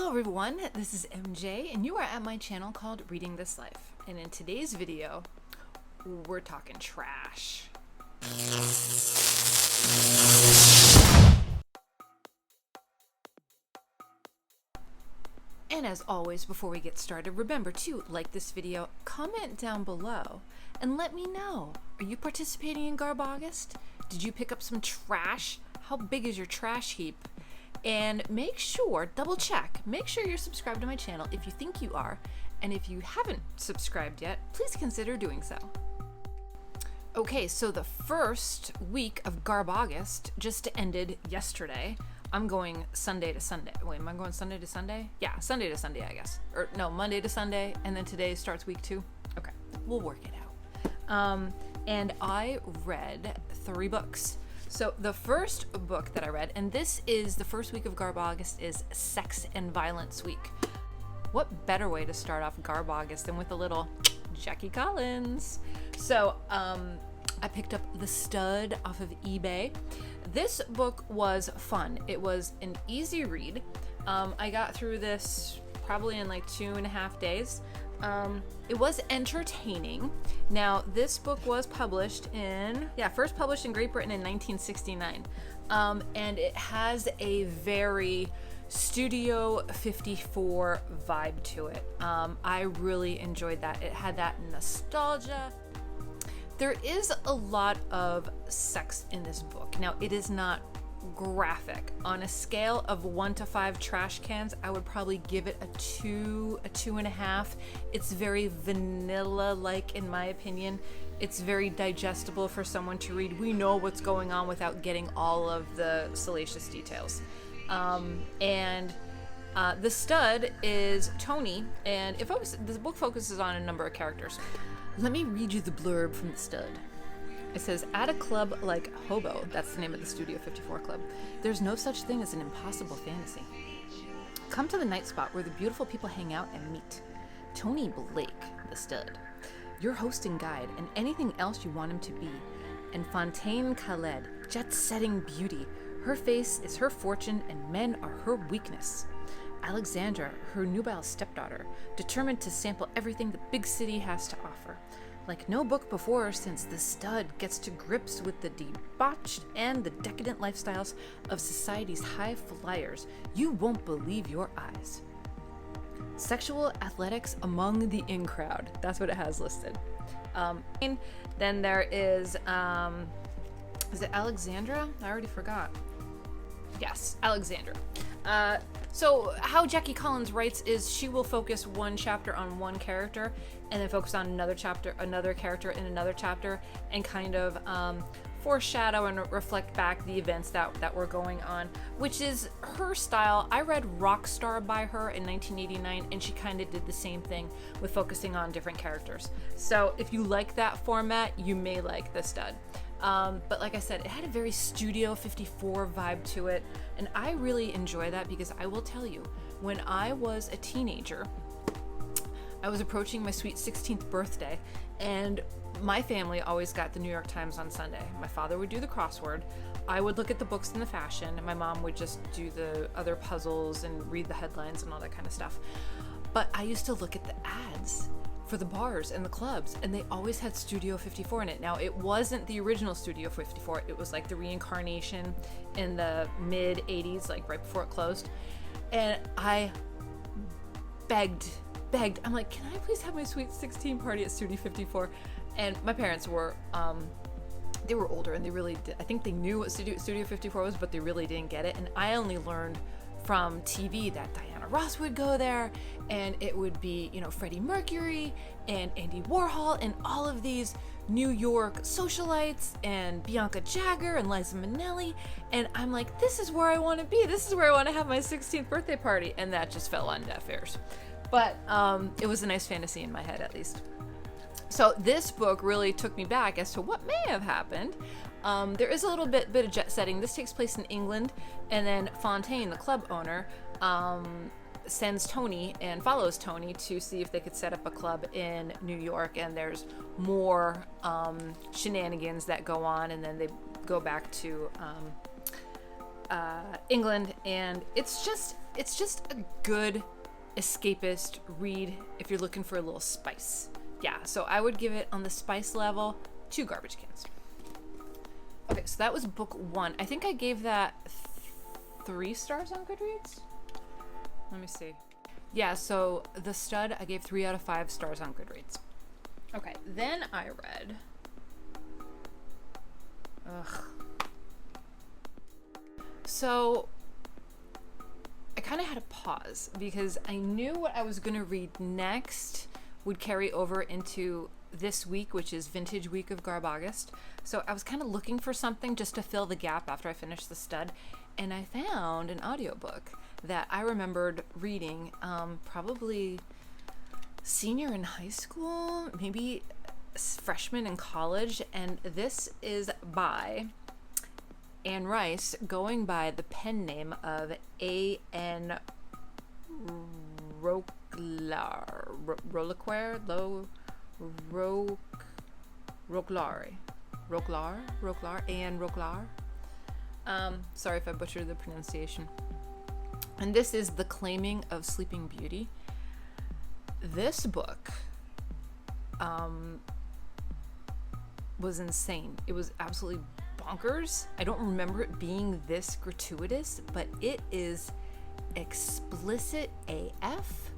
Hello everyone, this is MJ and you are at my channel called Reading This Life. And in today's video, we're talking trash. And as always, before we get started, remember to like this video, comment down below, and let me know. Are you participating in GarbAugust? Did you pick up some trash? How big is your trash heap? And make sure, double check, make sure you're subscribed to my channel if you think you are. And if you haven't subscribed yet, please consider doing so. Okay, so the first week of GarbAugust just ended yesterday. I'm going Sunday to Sunday. Wait, am I going Sunday to Sunday? Yeah, Sunday to Sunday, I guess. Or no, Monday to Sunday, and then today starts week 2. Okay, we'll work it out. And I read 3 books. So the first book that I read, and this is the first week of GarbAugust, is Sex and Violence Week. What better way to start off GarbAugust than with a little Jackie Collins? So I picked up The Stud off of eBay. This book was fun. It was an easy read. I got through this probably in like 2.5 days. It was entertaining. Now, this book was published in, first published in Great Britain in 1969. And it has a very Studio 54 vibe to it. I really enjoyed that. It had that nostalgia. There is a lot of sex in this book. Now, it is not graphic. On a scale of 1 to 5 trash cans, I would probably give it a 2, a 2.5. It's very vanilla-like in my opinion. It's very digestible for someone to read. We know what's going on without getting all of the salacious details. The Stud is Tony, and the book focuses on a number of characters. Let me read you the blurb from The Stud. It says, at a club like Hobo, that's the name of the Studio 54 club, there's no such thing as an impossible fantasy. Come to the night spot where the beautiful people hang out and meet. Tony Blake, the Stud, your host and guide, and anything else you want him to be. And Fontaine Khaled, jet-setting beauty. Her face is her fortune and men are her weakness. Alexandra, her nubile stepdaughter, determined to sample everything the big city has to offer. Like no book before, since The Stud gets to grips with the debauched and the decadent lifestyles of society's high flyers, you won't believe your eyes. Sexual athletics among the in-crowd. That's what it has listed. Then there is it Alexandra? I already forgot. Yes, Alexandra. So how Jackie Collins writes is she will focus one chapter on one character and then focus on another character in another chapter, and kind of foreshadow and reflect back the events that were going on, which is her style. I read Rockstar by her in 1989, and she kind of did the same thing with focusing on different characters. So if you like that format, you may like The Stud. But like I said, it had a very Studio 54 vibe to it, and I really enjoy that because I will tell you, when I was a teenager, I was approaching my sweet 16th birthday, and my family always got the New York Times on Sunday. My father would do the crossword, I would look at the books in the fashion, and my mom would just do the other puzzles and read the headlines and all that kind of stuff. But I used to look at the ads for the bars and the clubs, and they always had Studio 54 in it. Now, it wasn't the original Studio 54, it was like the reincarnation in the mid 80s, like right before it closed. And I begged, I'm like, can I please have my sweet 16 party at Studio 54? And my parents were, they were older, and they really did, I think they knew what Studio 54 was, but they really didn't get it. And I only learned from TV that Diana Ross would go there, and it would be, Freddie Mercury and Andy Warhol and all of these New York socialites and Bianca Jagger and Liza Minnelli, and I'm like, this is where I want to be. This is where I want to have my 16th birthday party, and that just fell on deaf ears. But it was a nice fantasy in my head, at least. So this book really took me back as to what may have happened. There is a little bit of jet setting. This takes place in England, and then Fontaine, the club owner, sends Tony and follows Tony to see if they could set up a club in New York, and there's more shenanigans that go on, and then they go back to England, and it's just a good escapist read if you're looking for a little spice. Yeah, so I would give it on the spice level 2 garbage cans. Okay, so that was book 1. I think I gave that 3 stars on Goodreads. Let me see. Yeah, so The Stud I gave 3 out of 5 stars on Goodreads. Okay, then I read So I kind of had to pause because I knew what I was going to read next would carry over into this week, which is Vintage Week of GarbAugust. So I was kind of looking for something just to fill the gap after I finished The Stud, and I found an audiobook that I remembered reading probably senior in high school, maybe freshman in college, and this is by Anne Rice, going by the pen name of A.N. Roquelaure, Anne Roquelaure. Sorry if I butchered the pronunciation. And this is The Claiming of Sleeping Beauty. This book was insane. It was absolutely bonkers. I don't remember it being this gratuitous, but it is explicit AF.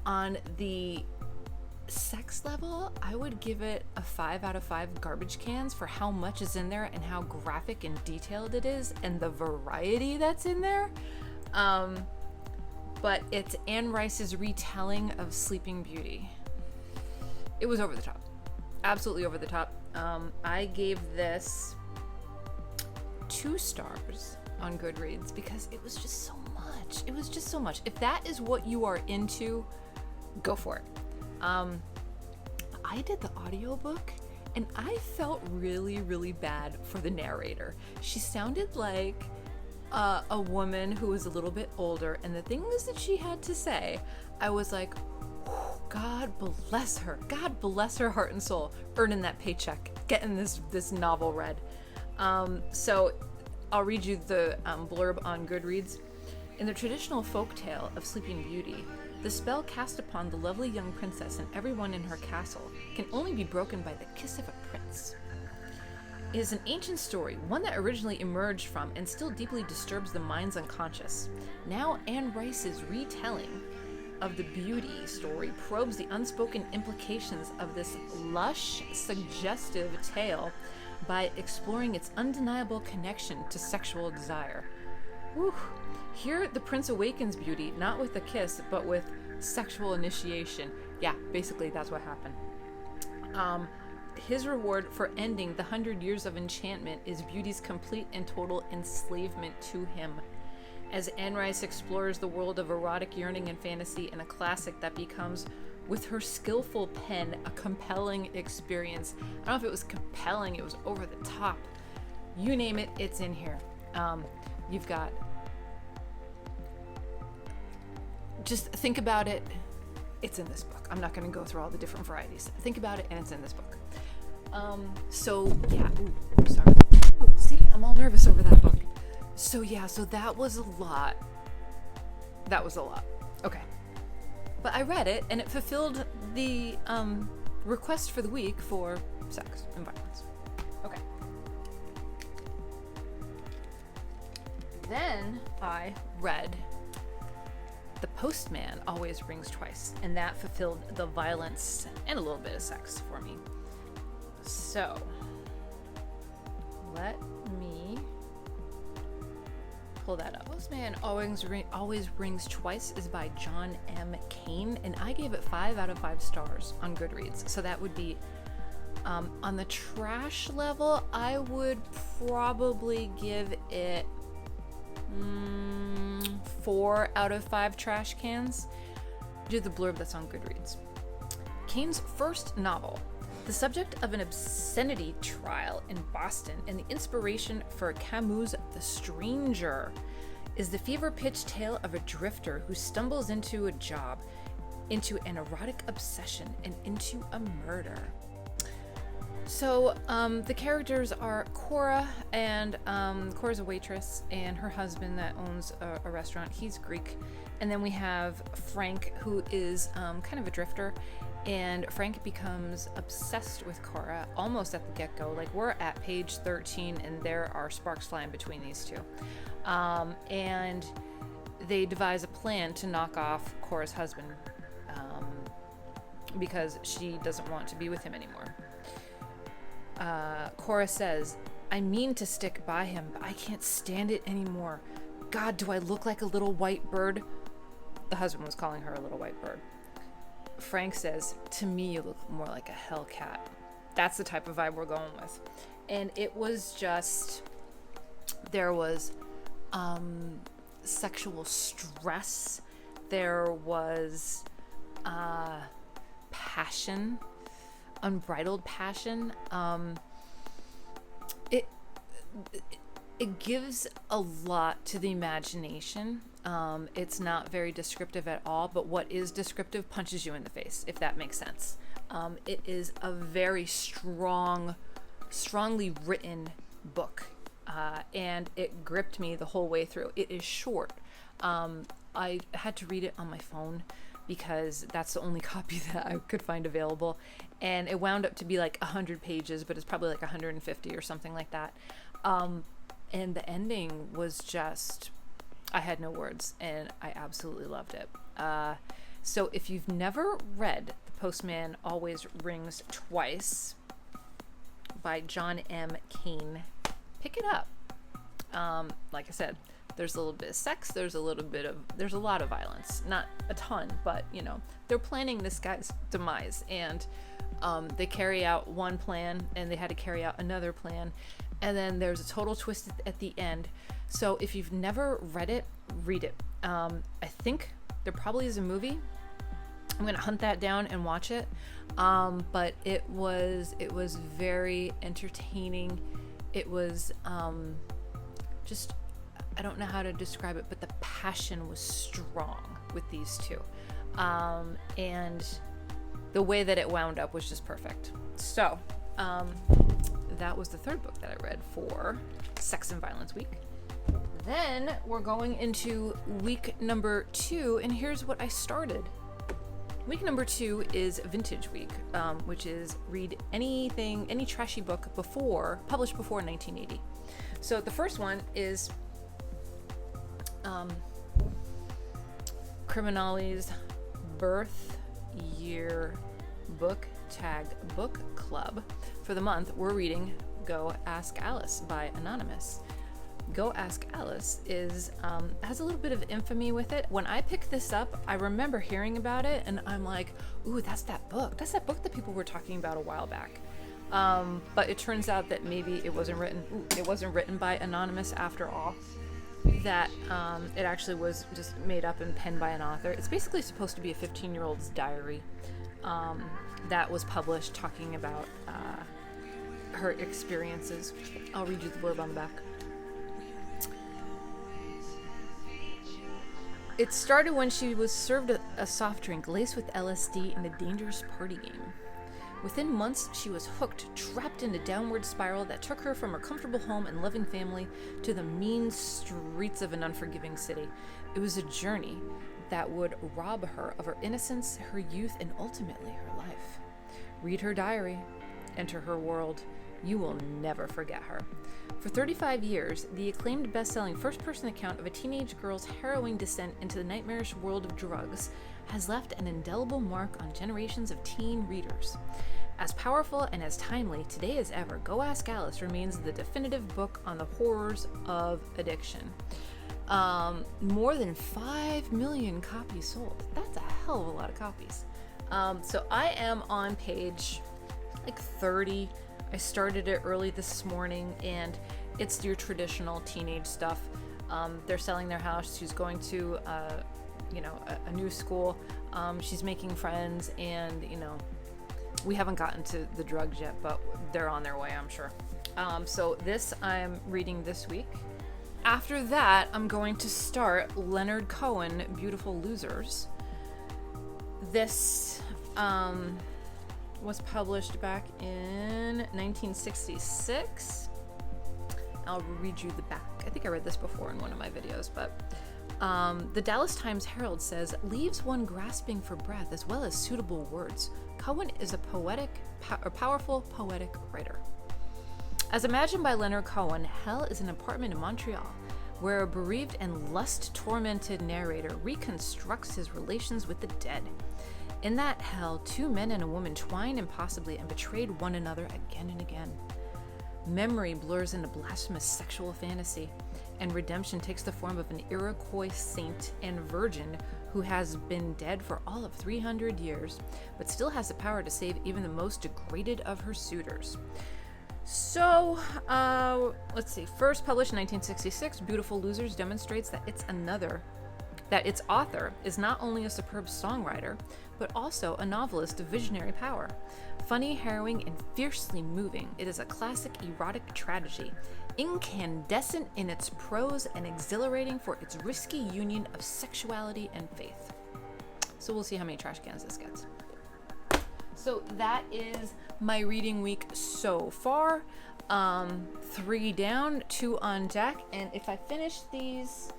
On the sex level, I would give it a 5 out of 5 garbage cans for how much is in there and how graphic and detailed it is and the variety that's in there. But it's Anne Rice's retelling of Sleeping Beauty. It was over the top. Absolutely over the top. I gave this 2 stars on Goodreads because it was just so much. It was just so much. If that is what you are into, go for it. I did the audiobook and I felt really, really bad for the narrator. She sounded like a woman who was a little bit older, and the things that she had to say, I was like, God bless her. God bless her heart and soul, earning that paycheck, getting this novel read. So I'll read you the blurb on Goodreads. In the traditional folktale of Sleeping Beauty, the spell cast upon the lovely young princess and everyone in her castle can only be broken by the kiss of a prince. It is an ancient story, one that originally emerged from and still deeply disturbs the mind's unconscious. Now Anne Rice's retelling of the beauty story probes the unspoken implications of this lush, suggestive tale by exploring its undeniable connection to sexual desire. Whew. Here, the prince awakens beauty, not with a kiss, but with sexual initiation. Yeah, basically that's what happened. His reward for ending the 100 years of enchantment is beauty's complete and total enslavement to him. As Anne Rice explores the world of erotic yearning and fantasy in a classic that becomes, with her skillful pen, a compelling experience. I don't know if it was compelling, it was over the top. You name it, it's in here. You've got... Just think about it, it's in this book. I'm not going to go through all the different varieties. Think about it, and it's in this book. So yeah, sorry. See, I'm all nervous over that book. So yeah, so that was a lot. Okay. But I read it, and it fulfilled the request for the week for sex and violence. Okay. Then I read The Postman Always Rings Twice, and that fulfilled the violence and a little bit of sex for me. So, let me pull that up. Postman Always Rings Twice is by John M. Cain, and I gave it 5 out of 5 stars on Goodreads. So that would be, on the trash level, I would probably give it 4 out of 5 trash cans. Do the blurb that's on Goodreads. Cain's first novel, the subject of an obscenity trial in Boston and the inspiration for Camus' The Stranger, is the fever-pitched tale of a drifter who stumbles into a job, into an erotic obsession, and into a murder. So the characters are Cora, and Cora's a waitress, and her husband that owns a restaurant, he's Greek. And then we have Frank, who is kind of a drifter, and Frank becomes obsessed with Cora almost at the get-go. Like, we're at page 13, and there are sparks flying between these two. And they devise a plan to knock off Cora's husband because she doesn't want to be with him anymore. Cora says, "I mean to stick by him, but I can't stand it anymore. God, do I look like a little white bird?" The husband was calling her a little white bird. Frank says, "To me, you look more like a hellcat." That's the type of vibe we're going with. And it was just, there was sexual stress. There was passion, unbridled passion. It gives a lot to the imagination. It's not very descriptive at all, but what is descriptive punches you in the face, if that makes sense. It is a very strongly written book, and it gripped me the whole way through. It is short. I had to read it on my phone because that's the only copy that I could find available, and it wound up to be like 100 pages, but it's probably like 150 or something like that. And the ending was just, I had no words, and I absolutely loved it. So if you've never read The Postman Always Rings Twice by John M. Cain, pick it up. Like I said, there's a little bit of sex, there's a lot of violence. Not a ton, but you know, they're planning this guy's demise, and they carry out one plan, and they had to carry out another plan, and then there's a total twist at the end. So if you've never read it, read it. I think there probably is a movie. I'm gonna hunt that down and watch it. But it was very entertaining. It was just, I don't know how to describe it, but the passion was strong with these two. And the way that it wound up was just perfect. So that was the third book that I read for Sex and Violence Week. Then we're going into week number 2, and here's what I started. Week number 2 is Vintage Week, which is read any trashy book published before 1980. So the first one is Criminali's Birth Year Book Tag Book Club. For the month, we're reading Go Ask Alice by Anonymous. Go Ask Alice has a little bit of infamy with it. When I picked this up, I remember hearing about it, and I'm like, ooh, that's that book. That's that book that people were talking about a while back. But it turns out that maybe it wasn't written by Anonymous after all. That it actually was just made up and penned by an author. It's basically supposed to be a 15-year-old's diary that was published talking about her experiences. I'll read you the blurb on the back. It started when she was served a soft drink laced with LSD in a dangerous party game. Within months, she was hooked, trapped in a downward spiral that took her from her comfortable home and loving family to the mean streets of an unforgiving city. It was a journey that would rob her of her innocence, her youth, and ultimately her life. Read her diary, enter her world. You will never forget her. For 35 years, the acclaimed best-selling first-person account of a teenage girl's harrowing descent into the nightmarish world of drugs has left an indelible mark on generations of teen readers. As powerful and as timely today as ever, Go Ask Alice remains the definitive book on the horrors of addiction. More than 5 million copies sold. That's a hell of a lot of copies. So I am on page like 30. I started it early this morning, and it's your traditional teenage stuff. They're selling their house. She's going to, a new school. She's making friends, and we haven't gotten to the drugs yet, but they're on their way, I'm sure. So this I'm reading this week. After that, I'm going to start Leonard Cohen, Beautiful Losers. This was published back in 1966. I'll read you the back. I think I read this before in one of my videos, but the Dallas Times Herald says, leaves one grasping for breath as well as suitable words. Cohen is a powerful poetic writer. As imagined by Leonard Cohen, hell is an apartment in Montreal where a bereaved and lust-tormented narrator reconstructs his relations with the dead. In that hell, two men and a woman twined impossibly and betrayed one another again and again. Memory blurs into blasphemous sexual fantasy, and redemption takes the form of an Iroquois saint and virgin who has been dead for all of 300 years, but still has the power to save even the most degraded of her suitors. So, let's see. First published in 1966, Beautiful Losers demonstrates that its author is not only a superb songwriter, but also a novelist of visionary power. Funny, harrowing, and fiercely moving, it is a classic erotic tragedy, incandescent in its prose and exhilarating for its risky union of sexuality and faith. So we'll see how many trash cans this gets. So that is my reading week so far. 3 down, 2 on deck, and if I finish these,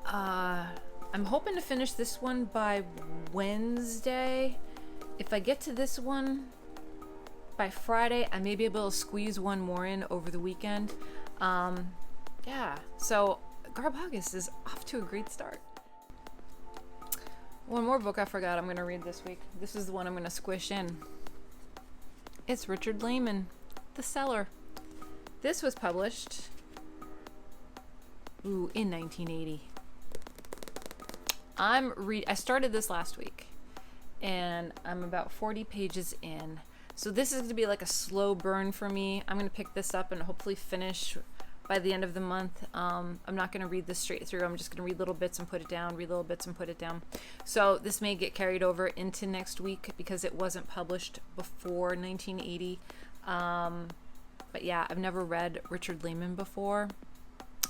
I'm hoping to finish this one by Wednesday. If I get to this one by Friday, I may be able to squeeze one more in over the weekend. Yeah, so GarbAugust is off to a great start. One more book I forgot I'm going to read this week. This is the one I'm going to squish in. It's Richard Laymon, The Cellar. This was published in 1980. I started this last week, and I'm about 40 pages in. So this is going to be like a slow burn for me. I'm going to pick this up and hopefully finish by the end of the month. I'm not going to read this straight through. I'm just going to read little bits and put it down, read little bits and put it down. So this may get carried over into next week because it wasn't published before 1980. But yeah, I've never read Richard Laymon before.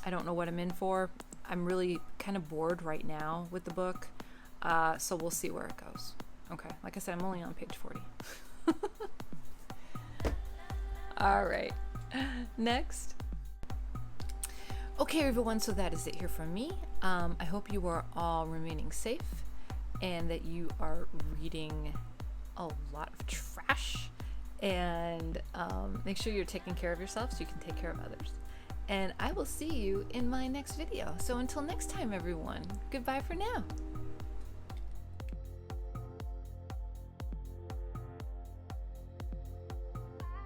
I don't know what I'm in for. I'm really kind of bored right now with the book. So we'll see where it goes. Okay, like I said, I'm only on page 40. All right, next. Okay, everyone, so that is it here from me. I hope you are all remaining safe and that you are reading a lot of trash, and make sure you're taking care of yourself so you can take care of others. And I will see you in my next video. So until next time, everyone, goodbye for now.